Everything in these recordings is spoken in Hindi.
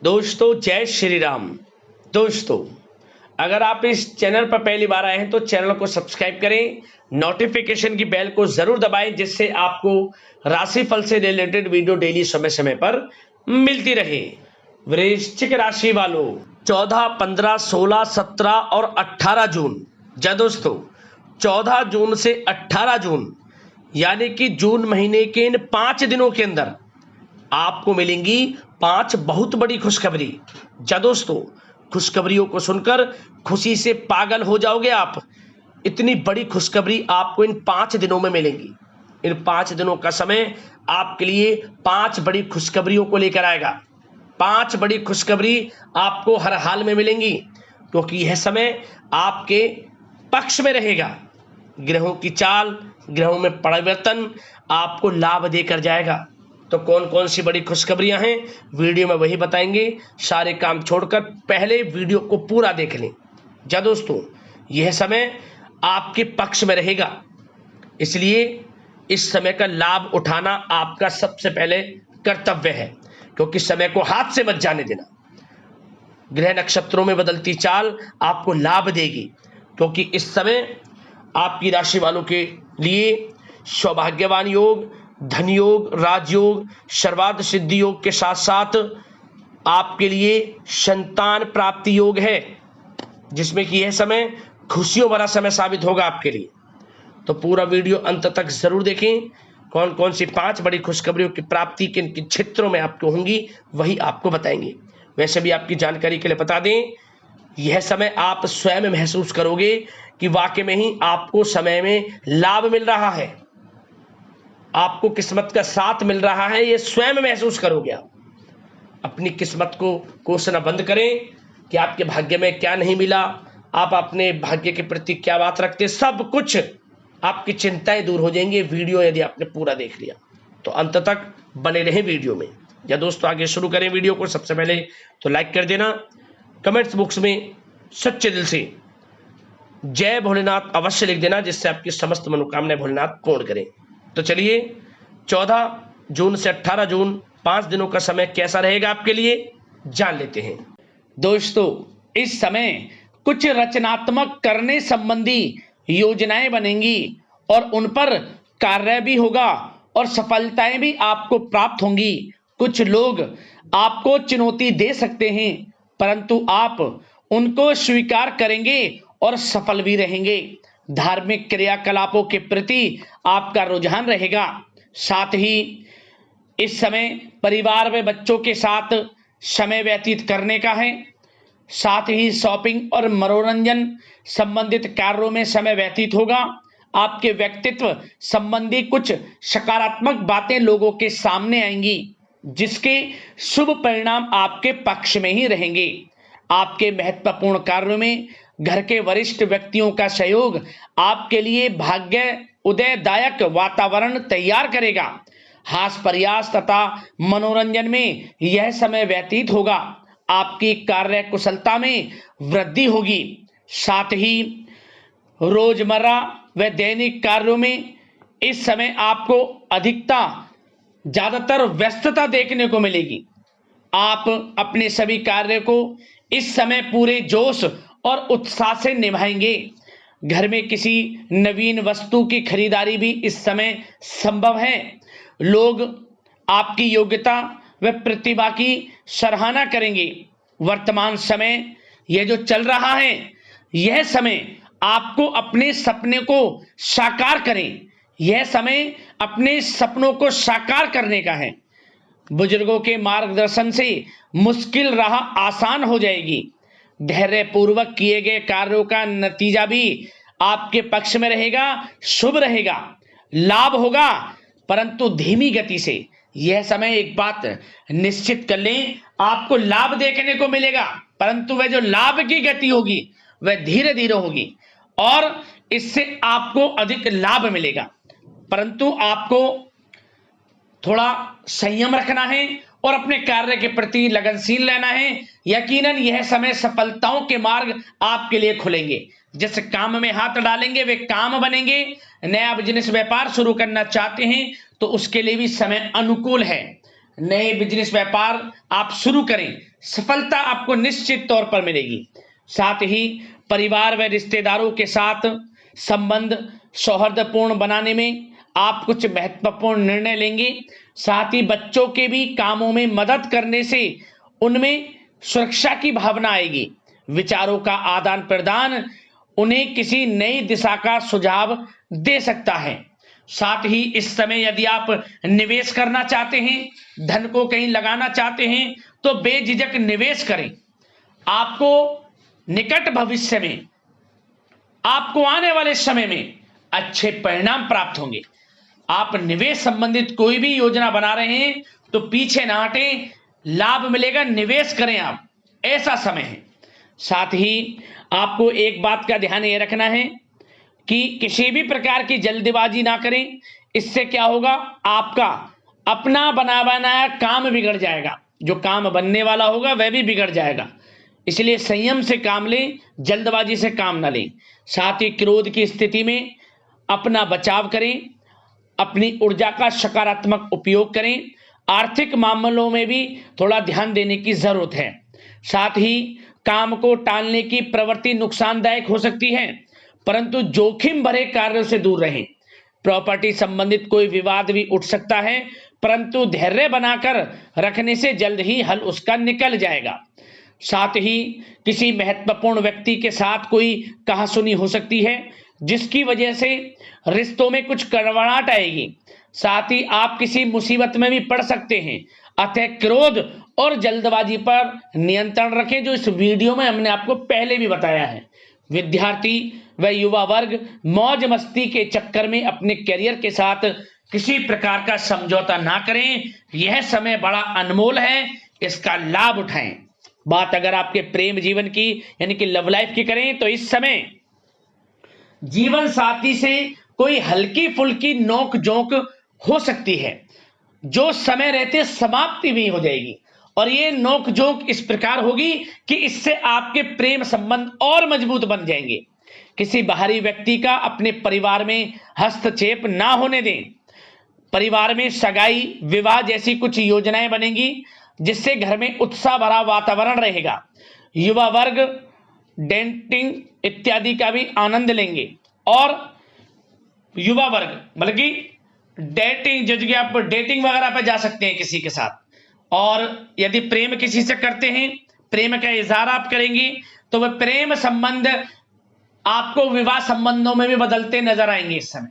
दोस्तों जय श्री राम। दोस्तों अगर आप इस चैनल पर पहली बार आए हैं तो चैनल को सब्सक्राइब करें, नोटिफिकेशन की बेल को जरूर दबाएं जिससे आपको राशिफल से रिलेटेड वीडियो डेली समय समय पर मिलती रहे। वृश्चिक राशि वालों 14, 15, 16, 17 और 18 जून। जय दोस्तों 14 जून से 18 जून यानी कि जून महीने के इन 5 दिनों के अंदर आपको मिलेंगी 5 बहुत बड़ी खुशखबरी। जा दोस्तों खुशखबरियों को सुनकर खुशी से पागल हो जाओगे आप। इतनी बड़ी खुशखबरी आपको इन 5 दिनों में मिलेंगी। इन 5 दिनों का समय आपके लिए 5 बड़ी खुशखबरियों को लेकर आएगा। 5 बड़ी खुशखबरी आपको हर हाल में मिलेंगी क्योंकि यह समय आपके पक्ष में रहेगा। ग्रहों की चाल, ग्रहों में परिवर्तन आपको लाभ देकर जाएगा। तो कौन कौन सी बड़ी खुशखबरियां हैं वीडियो में वही बताएंगे। सारे काम छोड़कर पहले वीडियो को पूरा देख लें। जा दोस्तों यह समय आपके पक्ष में रहेगा, इसलिए इस समय का लाभ उठाना आपका सबसे पहले कर्तव्य है क्योंकि समय को हाथ से मत जाने देना। ग्रह नक्षत्रों में बदलती चाल आपको लाभ देगी क्योंकि इस समय आपकी राशि वालों के लिए सौभाग्यवान योग, धन योग, राजयोग, सर्वार्थ सिद्धि योग के साथ साथ आपके लिए संतान प्राप्ति योग है जिसमें कि यह समय खुशियों भरा समय साबित होगा आपके लिए। तो पूरा वीडियो अंत तक जरूर देखें। कौन कौन सी 5 बड़ी खुशखबरियों की प्राप्ति किन किन क्षेत्रों में आपको होंगी वही आपको बताएंगे। वैसे भी आपकी जानकारी के लिए बता दें, यह समय आप स्वयं महसूस करोगे कि वाकई में ही आपको समय में लाभ मिल रहा है, आपको किस्मत का साथ मिल रहा है। यह स्वयं महसूस करोगे आप। अपनी किस्मत को कोसना बंद करें कि आपके भाग्य में क्या नहीं मिला, आप अपने भाग्य के प्रति क्या बात रखते, सब कुछ आपकी चिंताएं दूर हो जाएंगी। वीडियो यदि आपने पूरा देख लिया तो अंत तक बने रहें वीडियो में। या दोस्तों आगे शुरू करें वीडियो को। सबसे पहले तो लाइक कर देना, कमेंट्स बॉक्स में सच्चे दिल से जय भोलेनाथ अवश्य लिख देना जिससे आपकी समस्त मनोकामनाएं भोलेनाथ पूर्ण करें। तो चलिए 14 जून से 18 जून 5 दिनों का समय कैसा रहेगा आपके लिए जान लेते हैं। दोस्तों इस समय कुछ रचनात्मक करने संबंधी योजनाएं बनेंगी और उन पर कार्य भी होगा और सफलताएं भी आपको प्राप्त होंगी। कुछ लोग आपको चुनौती दे सकते हैं परंतु आप उनको स्वीकार करेंगे और सफल भी रहेंगे। धार्मिक क्रियाकलापों के प्रति आपका रुझान रहेगा। साथ ही इस समय परिवार में बच्चों के साथ समय व्यतीत करने का है। साथ ही शॉपिंग और मनोरंजन संबंधित कार्यों में समय व्यतीत होगा। आपके व्यक्तित्व संबंधी कुछ सकारात्मक बातें लोगों के सामने आएंगी जिसके शुभ परिणाम आपके पक्ष में ही रहेंगे। आपके महत्वपूर्ण कार्यों में घर के वरिष्ठ व्यक्तियों का सहयोग आपके लिए भाग्य उदयदायक वातावरण तैयार करेगा। हास्य प्रयास तथा मनोरंजन में यह समय व्यतीत होगा। आपकी कार्य कुशलता में वृद्धि होगी। साथ ही रोजमर्रा व दैनिक कार्यों में इस समय आपको ज्यादातर व्यस्तता देखने को मिलेगी। आप अपने सभी कार्य को इस समय पूरे जोश और उत्साह से निभाएंगे। घर में किसी नवीन वस्तु की खरीदारी भी इस समय संभव है। लोग आपकी योग्यता व प्रतिभा की सराहना करेंगे। वर्तमान समय यह जो चल रहा है, यह समय आपको अपने सपने को साकार करें। यह समय अपने सपनों को साकार करने का है। बुजुर्गों के मार्गदर्शन से मुश्किल राह आसान हो जाएगी। धैर्य पूर्वक किए गए कार्यों का नतीजा भी आपके पक्ष में रहेगा, शुभ रहेगा, लाभ होगा परंतु धीमी गति से। यह समय एक बात निश्चित कर लें, आपको लाभ देखने को मिलेगा परंतु वह जो लाभ की गति होगी वह धीरे धीरे होगी और इससे आपको अधिक लाभ मिलेगा। परंतु आपको थोड़ा संयम रखना है और अपने कार्य के प्रति लगनशील रहना है। यकीनन यह समय सफलताओं के मार्ग आपके लिए खुलेंगे। जिस काम में हाथ डालेंगे वे काम बनेंगे। नया बिजनेस व्यापार शुरू करना चाहते हैं तो उसके लिए भी समय अनुकूल है। नए बिजनेस व्यापार आप शुरू करें, सफलता आपको निश्चित तौर पर मिलेगी। साथ ही परिवार व रिश्तेदारों के साथ संबंध सौहार्दपूर्ण बनाने में आप कुछ महत्वपूर्ण निर्णय लेंगे। साथ ही बच्चों के भी कामों में मदद करने से उनमें सुरक्षा की भावना आएगी। विचारों का आदान प्रदान उन्हें किसी नई दिशा का सुझाव दे सकता है। साथ ही इस समय यदि आप निवेश करना चाहते हैं, धन को कहीं लगाना चाहते हैं, तो बेझिझक निवेश करें। आपको निकट भविष्य में, आपको आने वाले समय में अच्छे परिणाम प्राप्त होंगे। आप निवेश संबंधित कोई भी योजना बना रहे हैं तो पीछे ना हटें, लाभ मिलेगा, निवेश करें आप, ऐसा समय है। साथ ही आपको एक बात का ध्यान ये रखना है कि किसी भी प्रकार की जल्दबाजी ना करें। इससे क्या होगा, आपका अपना बना बनाया काम बिगड़ जाएगा, जो काम बनने वाला होगा वह भी बिगड़ जाएगा। इसलिए संयम से काम लें, जल्दबाजी से काम ना लें। साथ ही क्रोध की स्थिति में अपना बचाव करें, अपनी ऊर्जा का सकारात्मक उपयोग करें। आर्थिक मामलों में भी थोड़ा ध्यान देने की जरूरत है। साथ ही काम को टालने की प्रवृत्ति नुकसानदायक हो सकती है, परंतु जोखिम भरे कार्यों से दूर रहें। प्रॉपर्टी संबंधित कोई विवाद भी उठ सकता है, परंतु धैर्य बनाकर रखने से जल्द ही हल उसका निकल जाएगा। साथ ही किसी महत्वपूर्ण व्यक्ति के साथ कोई कहासुनी हो सकती है, जिसकी वजह से रिश्तों में कुछ कड़वाहट आएगी। साथ ही आप किसी मुसीबत में भी पड़ सकते हैं। अतः क्रोध और जल्दबाजी पर नियंत्रण रखें, जो इस वीडियो में हमने आपको पहले भी बताया है। विद्यार्थी व युवा वर्ग मौज मस्ती के चक्कर में अपने करियर के साथ किसी प्रकार का समझौता ना करें। यह समय बड़ा अनमोल है, इसका लाभ उठाएं। बात अगर आपके प्रेम जीवन की यानी कि लव लाइफ की करें तो इस समय जीवन साथी से कोई हल्की फुल्की नोक झोंक हो सकती है, जो समय रहते समाप्ति भी हो जाएगी। और ये नोक झोंक इस प्रकार होगी कि इससे आपके प्रेम संबंध और मजबूत बन जाएंगे। किसी बाहरी व्यक्ति का अपने परिवार में हस्तक्षेप ना होने दें। परिवार में सगाई विवाह जैसी कुछ योजनाएं बनेंगी, जिससे घर में उत्साह भरा वातावरण रहेगा। युवा वर्ग डेटिंग इत्यादि का भी आनंद लेंगे। और युवा वर्ग मतलब कि डेटिंग, जैसे कि आप डेटिंग वगैरह पर जा सकते हैं किसी के साथ। और यदि प्रेम किसी से करते हैं, प्रेम का इजहार आप करेंगे, तो वह प्रेम संबंध आपको विवाह संबंधों में भी बदलते नजर आएंगे इस समय।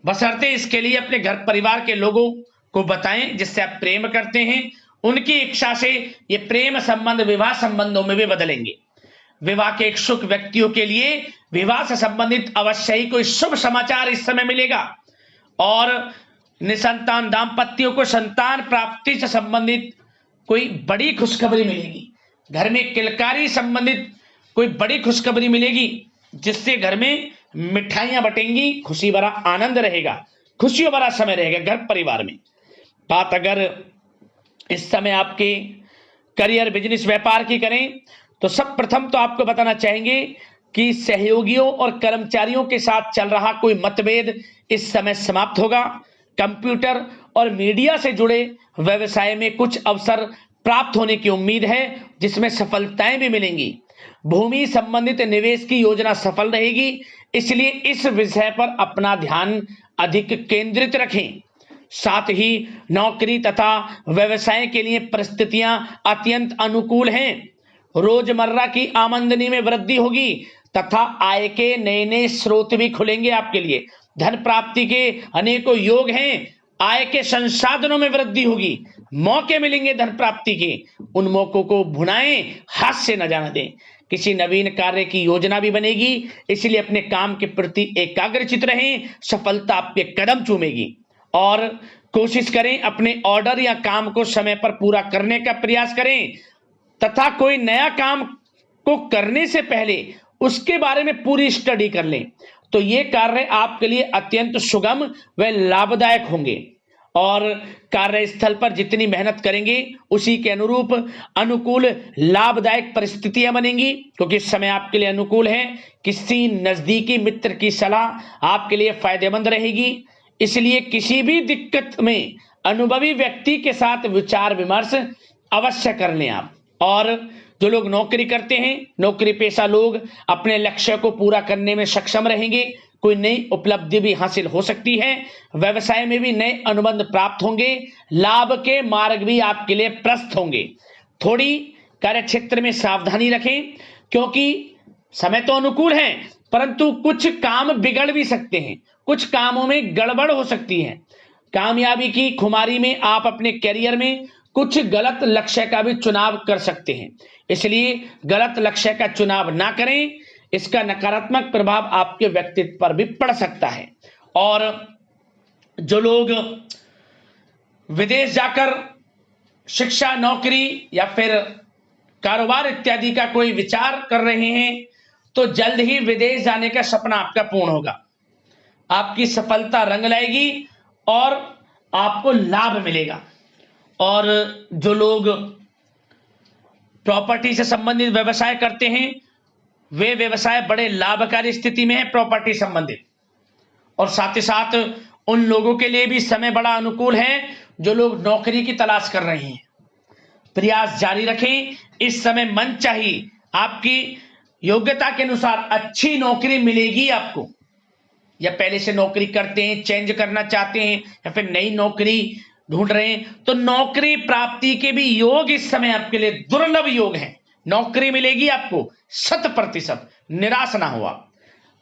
बशर्ते इसके लिए अपने घर परिवार के लोगों को बताएं जिससे आप प्रेम करते हैं। उनकी इच्छा से ये प्रेम संबंध विवाह संबंधों में भी बदलेंगे। विवाह के इच्छुक व्यक्तियों के लिए विवाह से संबंधित अवश्य ही कोई शुभ समाचार इस समय मिलेगा। और निसंतान दाम्पत्यों को संतान प्राप्ति से संबंधित कोई बड़ी खुशखबरी मिलेगी। घर में किलकारी संबंधित कोई बड़ी खुशखबरी मिलेगी, जिससे घर में मिठाइयां बटेंगी, खुशी भरा आनंद रहेगा, खुशियों भरा समय रहेगा घर परिवार में। बात अगर इस समय आपके करियर बिजनेस व्यापार की करें तो सब प्रथम तो आपको बताना चाहेंगे कि सहयोगियों और कर्मचारियों के साथ चल रहा कोई मतभेद इस समय समाप्त होगा। कंप्यूटर और मीडिया से जुड़े व्यवसाय में कुछ अवसर प्राप्त होने की उम्मीद है, जिसमें सफलताएं भी मिलेंगी। भूमि संबंधित निवेश की योजना सफल रहेगी, इसलिए इस विषय पर अपना ध्यान अधिक केंद्रित रखें। साथ ही नौकरी तथा व्यवसाय के लिए परिस्थितियां अत्यंत अनुकूल हैं। रोजमर्रा की आमदनी में वृद्धि होगी तथा आय के नए नए स्रोत भी खुलेंगे आपके लिए। धन प्राप्ति के अनेकों योग हैं। आय के संसाधनों में वृद्धि होगी, मौके मिलेंगे धन प्राप्ति के। उन मौकों को भुनाएं, हाथ से न जाने दें। किसी नवीन कार्य की योजना भी बनेगी, इसलिए अपने काम के प्रति एकाग्रचित रहें, सफलता आपके कदम चूमेगी। और कोशिश करें अपने ऑर्डर या काम को समय पर पूरा करने का प्रयास करें तथा कोई नया काम को करने से पहले उसके बारे में पूरी स्टडी कर लें, तो ये कार्य आपके लिए अत्यंत सुगम व लाभदायक होंगे। और कार्यस्थल पर जितनी मेहनत करेंगे उसी के अनुरूप अनुकूल लाभदायक परिस्थितियां बनेंगी, क्योंकि समय आपके लिए अनुकूल है। किसी नजदीकी मित्र की सलाह आपके लिए फायदेमंद रहेगी, इसलिए किसी भी दिक्कत में अनुभवी व्यक्ति के साथ विचार विमर्श अवश्य कर लें आप। और जो लोग नौकरी करते हैं, नौकरी पेशा लोग अपने लक्ष्य को पूरा करने में सक्षम रहेंगे। कोई नई उपलब्धि भी हासिल हो सकती है। व्यवसाय में भी नए अनुबंध प्राप्त होंगे। लाभ के मार्ग भी आपके लिए प्रशस्त होंगे। थोड़ी कार्य क्षेत्र में सावधानी रखें, क्योंकि समय तो अनुकूल है, परंतु कुछ काम बिगड़ भी सकते हैं, कुछ कामों में गड़बड़ हो सकती है। कामयाबी की खुमारी में आप अपने करियर में कुछ गलत लक्ष्य का भी चुनाव कर सकते हैं, इसलिए गलत लक्ष्य का चुनाव ना करें। इसका नकारात्मक प्रभाव आपके व्यक्तित्व पर भी पड़ सकता है। और जो लोग विदेश जाकर शिक्षा, नौकरी या फिर कारोबार इत्यादि का कोई विचार कर रहे हैं, तो जल्द ही विदेश जाने का सपना आपका पूर्ण होगा। आपकी सफलता रंग लाएगी और आपको लाभ मिलेगा। और जो लोग प्रॉपर्टी से संबंधित व्यवसाय करते हैं, वे व्यवसाय बड़े लाभकारी स्थिति में है प्रॉपर्टी संबंधित। और साथ ही साथ उन लोगों के लिए भी समय बड़ा अनुकूल है जो लोग नौकरी की तलाश कर रहे हैं। प्रयास जारी रखें। इस समय मन चाहिए आपकी योग्यता के अनुसार अच्छी नौकरी मिलेगी आपको। या पहले से नौकरी करते हैं, चेंज करना चाहते हैं, या फिर नई नौकरी ढूंढ रहे हैं, तो नौकरी प्राप्ति के भी योग इस समय आपके लिए दुर्लभ योग हैं। नौकरी मिलेगी आपको 100%, निराश ना हो आप।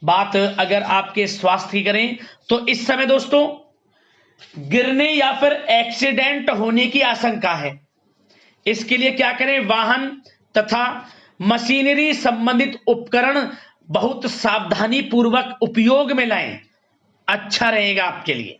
बात अगर आपके स्वास्थ्य की करें तो इस समय दोस्तों गिरने या फिर एक्सीडेंट होने की आशंका है। इसके लिए क्या करें? वाहन तथा मशीनरी संबंधित उपकरण बहुत सावधानी पूर्वक उपयोग में लाएं, अच्छा रहेगा आपके लिए।